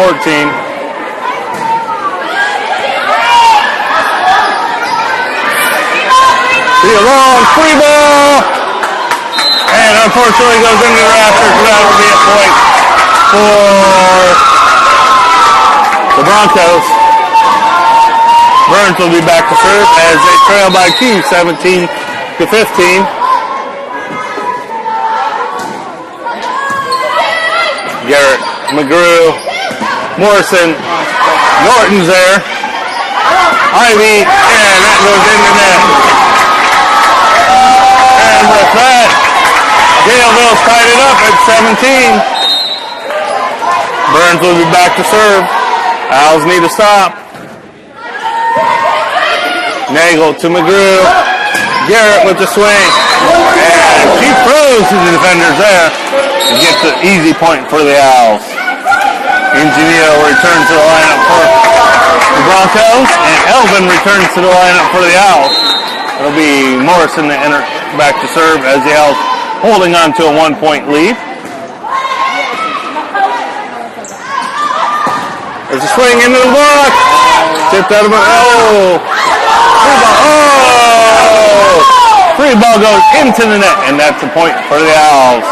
See a long free ball. And unfortunately goes into the rafters. That will be a point for the Broncos. Burns will be back to serve as they trail by 2, 17-15. Garrett, McGrew, Morrison, Norton's there. Ivy, and that goes in the net. And with that, Daleville's tied it up at 17. Burns will be back to serve. Owls need to stop. Nagel to McGrew. Garrett with the swing. And she throws to the defenders there. And gets an easy point for the Owls. Ingenito returns to the lineup for the Broncos. And Elvin returns to the lineup for the Owls. It'll be Morrison to enter back to serve as the Owls holding on to a 1-point lead. There's a swing into the block. Tipped out of free ball goes into the net, and that's a point for the Owls.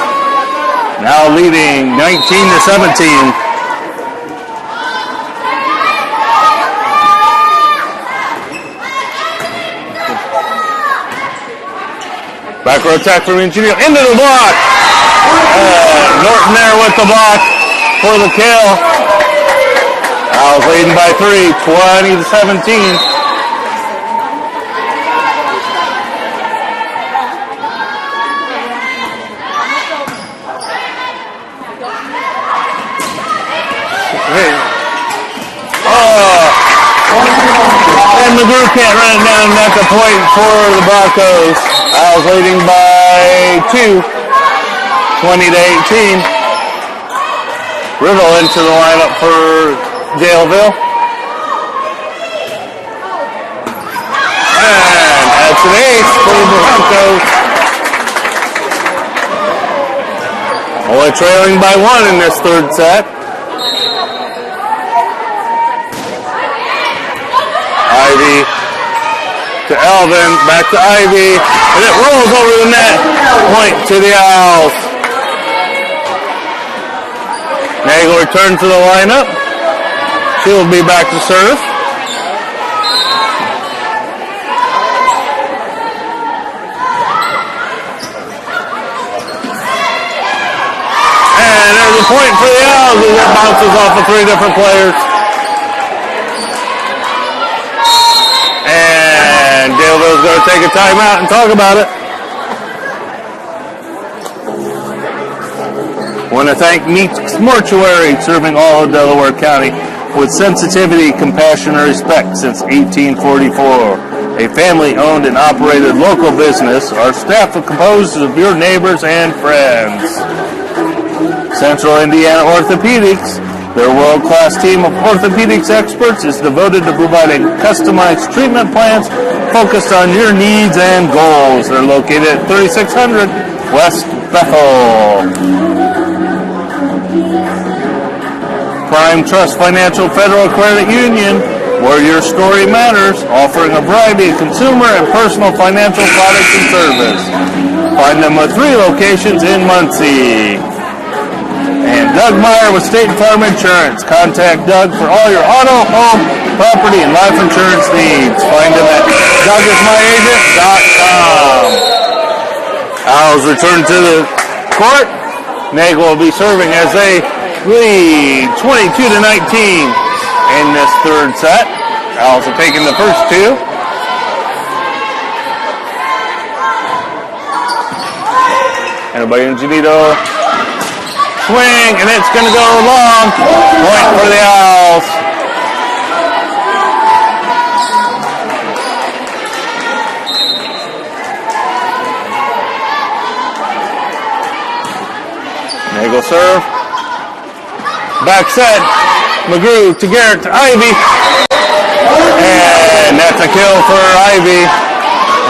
Now leading 19-17. Back row attack from Ingenito into the block. Norton there with the block for the kill. Owls leading by 3, 20-17. And McGrew can't run it down. That's a point for the Broncos. Owls leading by 2, 20-18. Riddle into the lineup for Daleville. And that's an ace for the Broncos. Only trailing by 1 in this third set. Ivy to Elvin, back to Ivy, and it rolls over the net. Point to the Owls. Nagel returns to the lineup. She will be back to serve. And there's a point for the Owls as it bounces off of 3 different players. And Daleville's going to take a timeout and talk about it. I want to thank Meeks Mortuary, serving all of Delaware County with sensitivity, compassion, and respect since 1844. A family-owned and operated local business, our staff is composed of your neighbors and friends. Central Indiana Orthopedics, their world-class team of orthopedics experts is devoted to providing customized treatment plans focused on your needs and goals. They're located at 3600 West Bethel. Prime Trust Financial Federal Credit Union, where your story matters, offering a variety of consumer and personal financial products and service. Find them with 3 locations in Muncie. And Doug Meyer with State Farm Insurance. Contact Doug for all your auto, home, property, and life insurance needs. Find him at DougIsMyAgent.com. Owls return to the court. Nagel will be serving as they lead 22-19 in this third set. Owls have taken the first 2. And by Ingenito. Swing, and it's going to go long. Point for the Owls. Nagel serve. Back set. McGrew to Garrett to Ivy. And that's a kill for Ivy.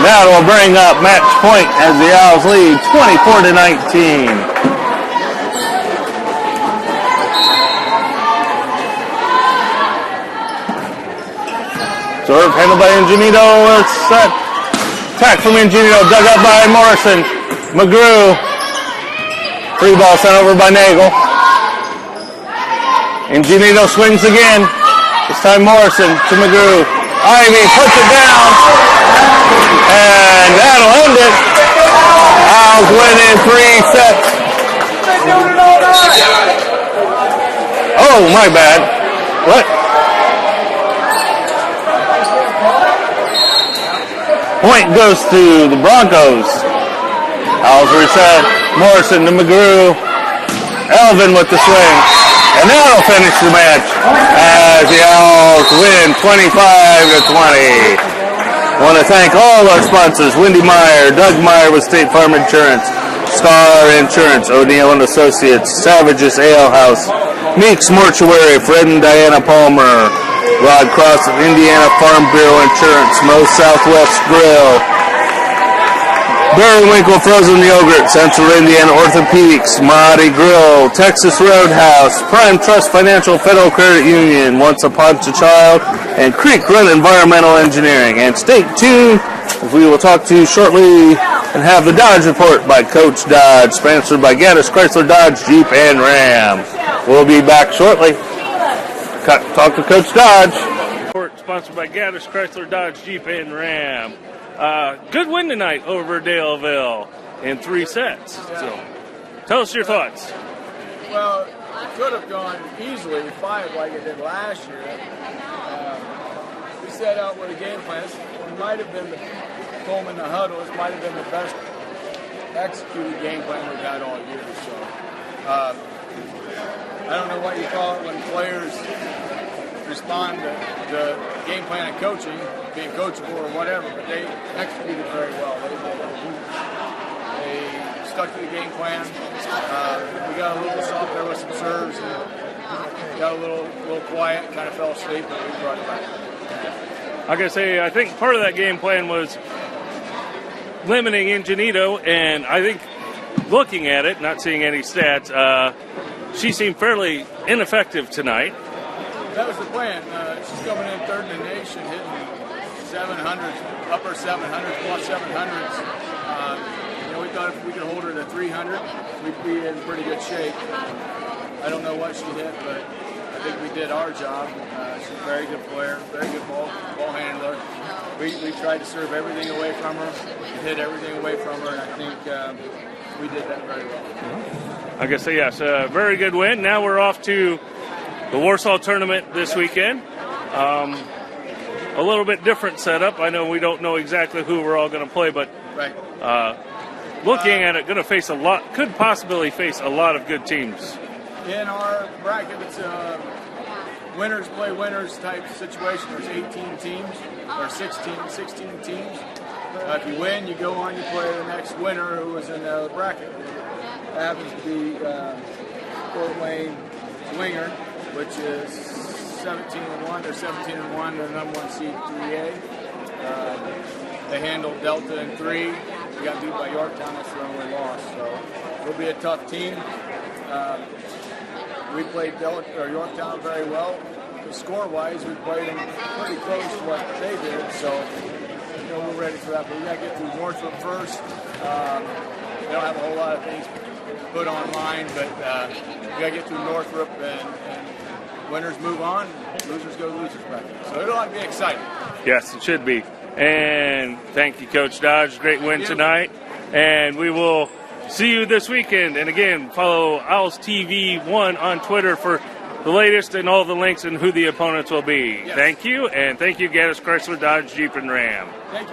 That will bring up match point as the Owls lead 24-19. Serve handled by Ingenito. It's set. Attack from Ingenito. Dug up by Morrison. McGrew. Free ball sent over by Nagel. Ingenito swings again. This time Morrison to McGrew. Ivy puts it down. And that'll end it. Owls win in 3 sets. Oh, my bad. What? Point goes to the Broncos. Owls reset. Morrison to McGrew. Elvin with the swing. And that'll finish the match as the Owls win 25-20. I want to thank all our sponsors, Wendy Meyer, Doug Meyer with State Farm Insurance, Star Insurance, O'Neill & Associates, Savage's Ale House, Meeks Mortuary, Fred and Diana Palmer, Rod Cross of Indiana Farm Bureau Insurance, Moe's Southwest Grill, Barry Winkle Frozen Yogurt, Central Indiana Orthopedics, Marty Grill, Texas Roadhouse, Prime Trust Financial Federal Credit Union, Once Upon a Child, and Creek Run Environmental Engineering. And stay tuned, as we will talk to you shortly and have the Dodge Report by Coach Dodge, sponsored by Gaddis Chrysler Dodge Jeep and Ram. We'll be back shortly. Talk to Coach Dodge. Sponsored by Gaddis Chrysler Dodge Jeep and Ram. Good win tonight over Daleville in 3 sets. So, tell us your thoughts. Well, it could have gone easily 5 like it did last year. We set out with a game plan. It might have been the Coleman the huddle. It might have been the best executed game plan we've had all year. So, I don't know what you call it when players respond to the game plan and coaching, being coachable or whatever, but they executed very well. They stuck to the game plan. We got a little soft there with some serves and got a little quiet, kind of fell asleep, but we brought it back. Like I say, I think part of that game plan was limiting Ingenito, and I think looking at it, not seeing any stats, she seemed fairly ineffective tonight. That was the plan. She's coming in third in the nation, hitting 700s, upper 700s, plus 700s. We thought if we could hold her to 300, we'd be in pretty good shape. I don't know what she hit, but I think we did our job. She's a very good player, very good ball handler. We tried to serve everything away from her, hit everything away from her, and I think we did that very well. I guess, yes, a very good win. Now we're off to the Warsaw tournament this weekend. A little bit different setup. I know we don't know exactly who we're all going to play, but right. Looking at it, going to face could possibly face a lot of good teams. In our bracket, it's a winners play winners type situation. There's 18 teams, or 16 teams. If you win, you go on, you play the next winner who was in the bracket. That happens to be Fort Wayne Winger, which is 17-1. They're 17-1. They're number 1 seed 3A. They handled Delta in 3. We got beat by Yorktown. That's the only loss. So it'll be a tough team. We played Yorktown very well. Score-wise, we played them pretty close to what they did. So we're ready for that. But we got to get through Northrop first. We don't have a whole lot of things put online, but we got to get through Northrop, and winners move on, losers go to losers bracket. So it'll be exciting. Yes, it should be. And thank you, Coach Dodge. Great win tonight. And we will see you this weekend. And again, follow Owls TV 1 on Twitter for the latest and all the links and who the opponents will be. Yes. Thank you. And thank you, Gaddis Chrysler Dodge Jeep and Ram. Thank you.